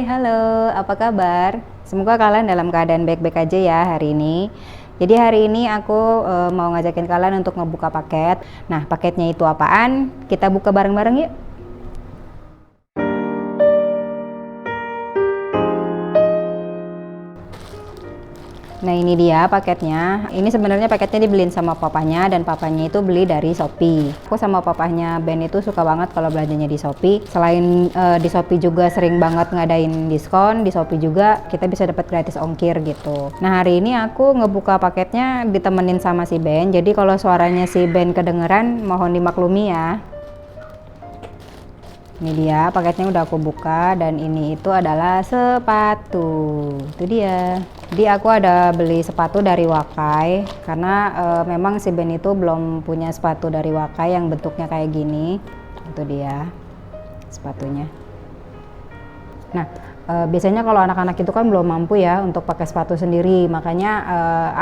halo, apa kabar? Semoga kalian dalam keadaan baik-baik aja ya hari ini. Jadi hari ini aku mau ngajakin kalian untuk ngebuka paket. Nah, paketnya itu apaan? Kita buka bareng-bareng yuk. Nah, ini dia paketnya. Ini sebenarnya paketnya dibeliin sama papanya, dan papanya itu beli dari Shopee. Aku sama papanya Ben itu suka banget kalau belanjanya di Shopee. Selain di Shopee juga sering banget ngadain diskon, di Shopee juga kita bisa dapat gratis ongkir gitu. Nah, hari ini aku ngebuka paketnya ditemenin sama si Ben. Jadi kalau suaranya si Ben kedengeran, mohon dimaklumi ya. Ini dia paketnya udah aku buka, dan ini itu adalah sepatu. Itu dia. Jadi aku ada beli sepatu dari Wakai karena memang si Ben itu belum punya sepatu dari Wakai yang bentuknya kayak gini. Itu dia sepatunya. Nah, biasanya kalau anak-anak itu kan belum mampu ya untuk pakai sepatu sendiri, makanya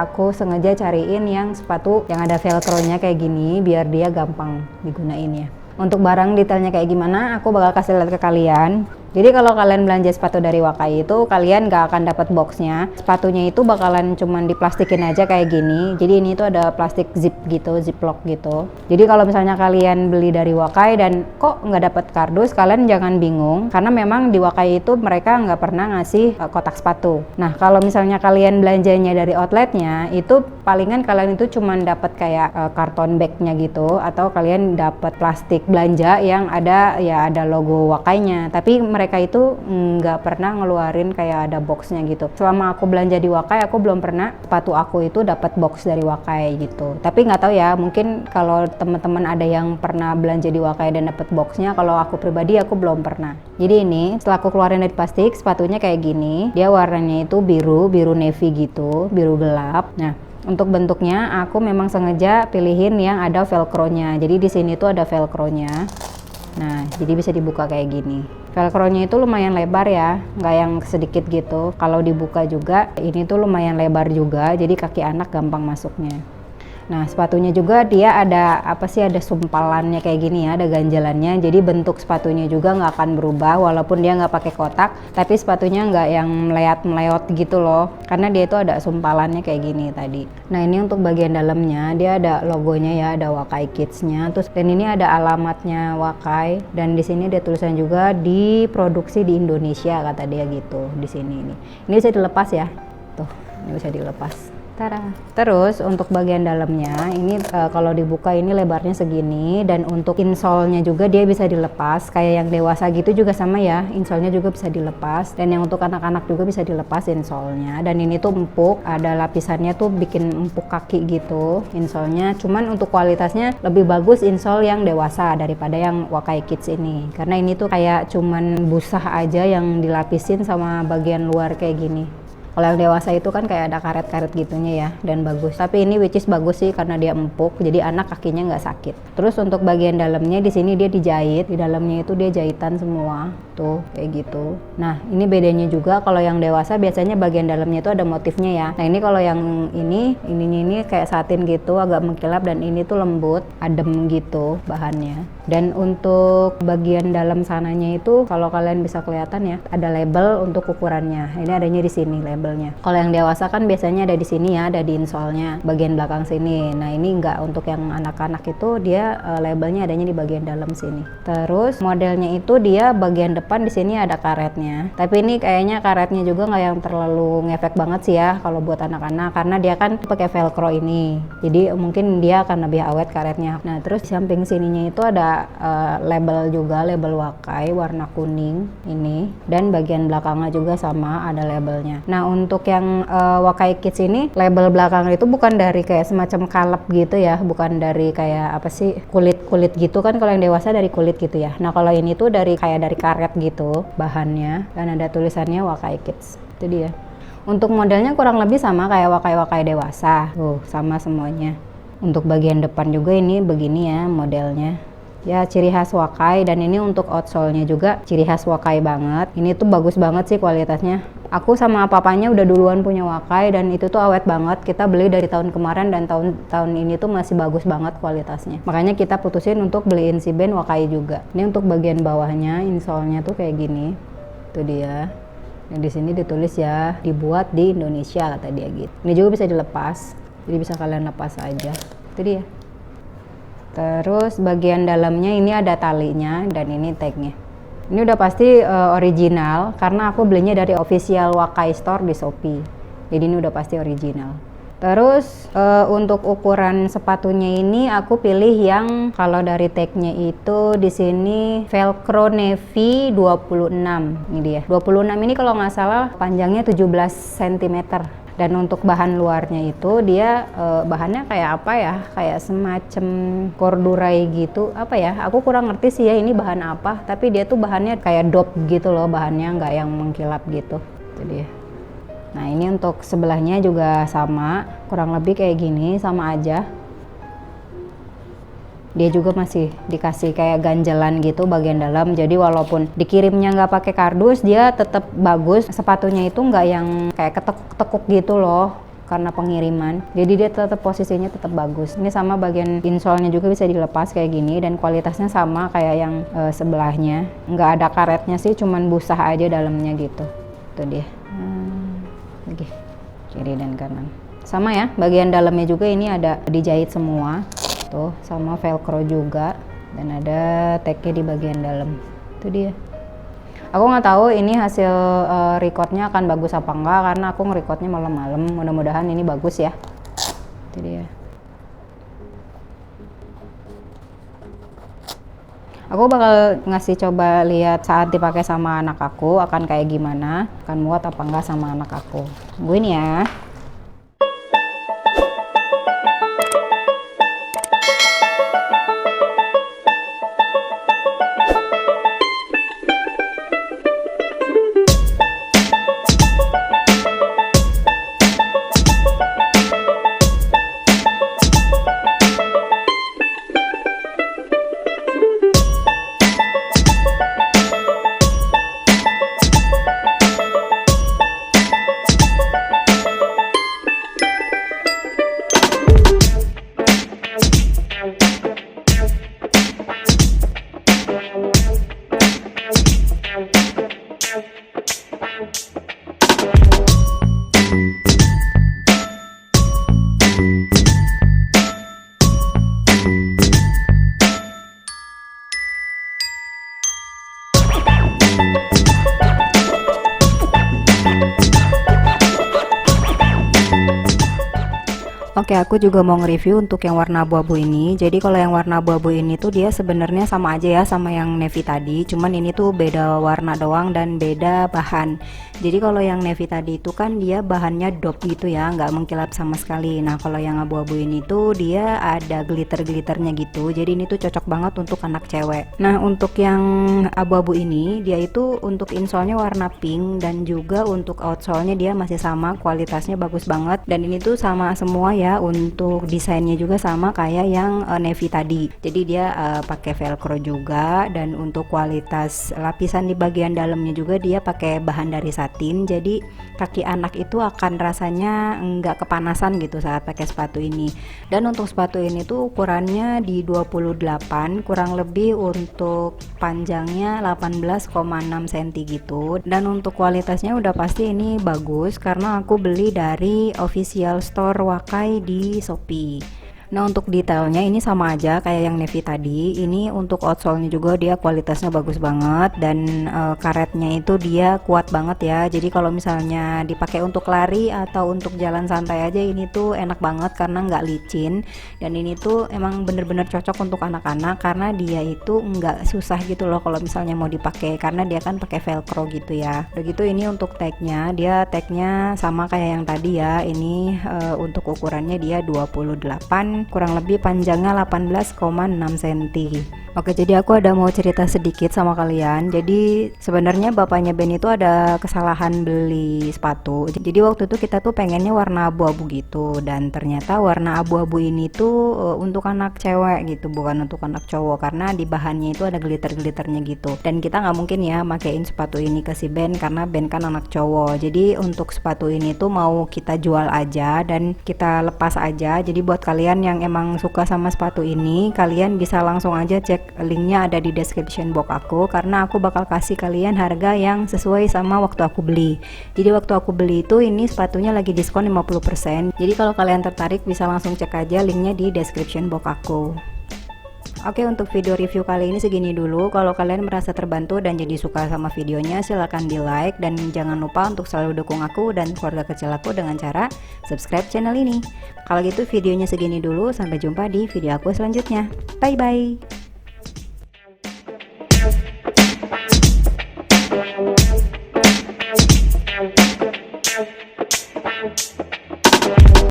aku sengaja cariin yang sepatu yang ada velcro-nya kayak gini biar dia gampang digunain ya. Untuk barang detailnya kayak gimana aku bakal kasih lihat ke kalian. Jadi kalau kalian belanja sepatu dari Wakai itu kalian gak akan dapat boxnya. Sepatunya itu bakalan cuman diplastikin aja kayak gini. Jadi ini tuh ada plastik zip gitu, ziplock gitu. Jadi kalau misalnya kalian beli dari Wakai dan kok nggak dapat kardus, kalian jangan bingung karena memang di Wakai itu mereka nggak pernah ngasih kotak sepatu. Nah, kalau misalnya kalian belanjanya dari outletnya itu palingan kalian itu cuman dapat kayak karton bagnya gitu, atau kalian dapat plastik belanja yang ada logo Wakainya. Tapi mereka itu nggak pernah ngeluarin kayak ada boxnya gitu. Selama aku belanja di Wakai, aku belum pernah sepatu aku itu dapat box dari Wakai gitu. Tapi nggak tahu ya, mungkin kalau teman-teman ada yang pernah belanja di Wakai dan dapat boxnya. Kalau aku pribadi aku belum pernah. Jadi ini setelah aku keluarin dari plastik, sepatunya kayak gini. Dia warnanya itu biru navy gitu, biru gelap. Nah, untuk bentuknya aku memang sengaja pilihin yang ada velcro-nya. Jadi di sini tuh ada velcro-nya. Nah, jadi bisa dibuka kayak gini. Velcro-nya itu lumayan lebar ya, nggak yang sedikit gitu. Kalau dibuka juga, ini tuh lumayan lebar juga, jadi kaki anak gampang masuknya. Nah, sepatunya juga dia ada ada sumpalannya kayak gini ya, ada ganjalannya. Jadi bentuk sepatunya juga nggak akan berubah walaupun dia nggak pakai kotak, tapi sepatunya nggak yang meleot gitu loh, karena dia itu ada sumpalannya kayak gini tadi. Nah, ini untuk bagian dalamnya dia ada logonya ya, ada Wakai Kids-nya. Terus dan ini ada alamatnya Wakai, dan di sini ada tulisan juga diproduksi di Indonesia kata dia gitu di sini ini. Ini bisa dilepas ya. Tuh, ini bisa dilepas. Tara. Terus untuk bagian dalamnya ini kalau dibuka ini lebarnya segini, dan untuk insole-nya juga dia bisa dilepas kayak yang dewasa gitu juga sama ya, insole-nya juga bisa dilepas, dan yang untuk anak-anak juga bisa dilepas insole-nya. Dan ini tuh empuk, ada lapisannya tuh bikin empuk kaki gitu insole-nya. Cuman untuk kualitasnya lebih bagus insole yang dewasa daripada yang Wakai Kids ini, karena ini tuh kayak cuman busah aja yang dilapisin sama bagian luar kayak gini. Kalau yang dewasa itu kan kayak ada karet-karet gitunya ya, dan bagus. Tapi ini which is bagus sih karena dia empuk, jadi anak kakinya nggak sakit. Terus untuk bagian dalamnya di sini dia dijahit, di dalamnya itu dia jahitan semua, tuh kayak gitu. Nah, ini bedanya juga kalau yang dewasa biasanya bagian dalamnya itu ada motifnya ya. Nah, ini kalau yang ininya ini kayak satin gitu, agak mengkilap, dan ini tuh lembut, adem gitu bahannya. Dan untuk bagian dalam sananya itu kalau kalian bisa kelihatan ya, ada label untuk ukurannya. Ini adanya di sini labelnya. Kalau yang dewasa kan biasanya ada di sini ya, ada di insole-nya bagian belakang sini. Nah, ini enggak, untuk yang anak-anak itu dia labelnya adanya di bagian dalam sini. Terus modelnya itu dia bagian depan di sini ada karetnya. Tapi ini kayaknya karetnya juga nggak yang terlalu ngefek banget sih ya kalau buat anak-anak, karena dia kan pakai velcro ini. Jadi mungkin dia akan lebih awet karetnya. Nah, terus di samping sininya itu ada label juga, label Wakai warna kuning ini, dan bagian belakangnya juga sama ada labelnya. Nah, untuk yang Wakai Kids ini label belakang itu bukan dari kayak semacam kalep gitu ya, bukan dari kayak kulit gitu kan. Kalau yang dewasa dari kulit gitu ya. Nah, kalau ini tuh dari karet gitu bahannya, dan ada tulisannya Wakai Kids. Itu dia. Untuk modelnya kurang lebih sama kayak Wakai dewasa. Tuh, sama semuanya. Untuk bagian depan juga ini begini ya modelnya. Ya, ciri khas Wakai, dan ini untuk outsole-nya juga ciri khas Wakai banget. Ini tuh bagus banget sih kualitasnya. Aku sama papanya udah duluan punya Wakai, dan itu tuh awet banget. Kita beli dari tahun kemarin, dan tahun ini tuh masih bagus banget kualitasnya. Makanya kita putusin untuk beliin si Ben Wakai juga. Ini untuk bagian bawahnya, insole-nya tuh kayak gini. Itu dia. Yang di sini ditulis ya dibuat di Indonesia kata dia gitu. Ini juga bisa dilepas, jadi bisa kalian lepas aja. Itu dia. Terus bagian dalamnya ini ada talinya dan ini tagnya. Ini udah pasti original karena aku belinya dari official Wakai Store di Shopee. Jadi ini udah pasti original. Terus untuk ukuran sepatunya ini aku pilih yang kalau dari tagnya itu di sini Velcro Navy 26. Ini dia. 26 ini kalau nggak salah panjangnya 17 cm. Dan untuk bahan luarnya itu dia bahannya kayak apa ya? Kayak semacam corduroy gitu. Apa ya? Aku kurang ngerti sih ya ini bahan apa. Tapi dia tuh bahannya kayak dope gitu loh, bahannya nggak yang mengkilap gitu. Jadi nah ini untuk sebelahnya juga sama, kurang lebih kayak gini, sama aja. Dia juga masih dikasih kayak ganjelan gitu bagian dalam, jadi walaupun dikirimnya nggak pakai kardus, dia tetap bagus. Sepatunya itu nggak yang kayak ketekuk-tekuk gitu loh karena pengiriman, jadi dia tetap posisinya tetap bagus. Ini sama bagian insole-nya juga bisa dilepas kayak gini dan kualitasnya sama kayak yang sebelahnya. Nggak ada karetnya sih, cuman busah aja dalamnya gitu. Itu dia. Lagi kiri dan kanan sama ya, bagian dalamnya juga ini ada dijahit semua tuh, sama velcro juga, dan ada tagnya di bagian dalam. Itu dia. Aku nggak tahu ini hasil recordnya akan bagus apa enggak karena aku nge-recordnya malam-malam. Mudah-mudahan ini bagus ya. Itu dia. Aku bakal ngasih coba lihat saat dipakai sama anak aku akan kayak gimana, akan muat apa enggak sama anak aku. Tungguin ya. Oke, aku juga mau nge-review untuk yang warna abu-abu ini. Jadi kalau yang warna abu-abu ini tuh dia sebenarnya sama aja ya sama yang navy tadi, cuman ini tuh beda warna doang dan beda bahan. Jadi kalau yang navy tadi itu kan dia bahannya dope gitu ya, nggak mengkilap sama sekali. Nah kalau yang abu-abu ini tuh dia ada glitter-glitternya gitu, jadi ini tuh cocok banget untuk anak cewek. Nah untuk yang abu-abu ini dia itu untuk insole-nya warna pink, dan juga untuk outsole-nya dia masih sama, kualitasnya bagus banget, dan ini tuh sama semua ya. Untuk desainnya juga sama kayak yang navy tadi, jadi dia pakai velcro juga, dan untuk kualitas lapisan di bagian dalamnya juga dia pakai bahan dari satin, jadi kaki anak itu akan rasanya nggak kepanasan gitu saat pakai sepatu ini. Dan untuk sepatu ini tuh ukurannya di 28, kurang lebih untuk panjangnya 18,6 cm gitu, dan untuk kualitasnya udah pasti ini bagus karena aku beli dari official store Wakai di Shopee. Nah untuk detailnya ini sama aja kayak yang navy tadi. Ini untuk outsole-nya juga dia kualitasnya bagus banget, dan karetnya itu dia kuat banget ya. Jadi kalau misalnya dipakai untuk lari atau untuk jalan santai aja ini tuh enak banget karena nggak licin. Dan ini tuh emang bener-bener cocok untuk anak-anak karena dia itu nggak susah gitu loh kalau misalnya mau dipakai, karena dia kan pakai velcro gitu ya. Udah gitu ini untuk tagnya, dia tagnya sama kayak yang tadi ya. Ini untuk ukurannya dia 28, kurang lebih panjangnya 18,6 cm. Oke, jadi aku ada mau cerita sedikit sama kalian. Jadi sebenarnya bapaknya Ben itu ada kesalahan beli sepatu. Jadi waktu itu kita tuh pengennya warna abu-abu gitu, dan ternyata warna abu-abu ini tuh untuk anak cewek gitu, bukan untuk anak cowok, karena di bahannya itu ada glitter-glitternya gitu. Dan kita nggak mungkin ya makein sepatu ini ke si Ben karena Ben kan anak cowok. Jadi untuk sepatu ini tuh mau kita jual aja dan kita lepas aja. Jadi buat kalian yang emang suka sama sepatu ini, kalian bisa langsung aja cek linknya ada di description box aku, karena aku bakal kasih kalian harga yang sesuai sama waktu aku beli. Jadi waktu aku beli itu ini sepatunya lagi diskon 50%. Jadi kalau kalian tertarik bisa langsung cek aja linknya di description box aku. Oke, untuk video review kali ini segini dulu. Kalau kalian merasa terbantu dan jadi suka sama videonya, silahkan di like, dan jangan lupa untuk selalu dukung aku dan keluarga kecil aku dengan cara subscribe channel ini. Kalau gitu videonya segini dulu, sampai jumpa di video aku selanjutnya. Bye bye.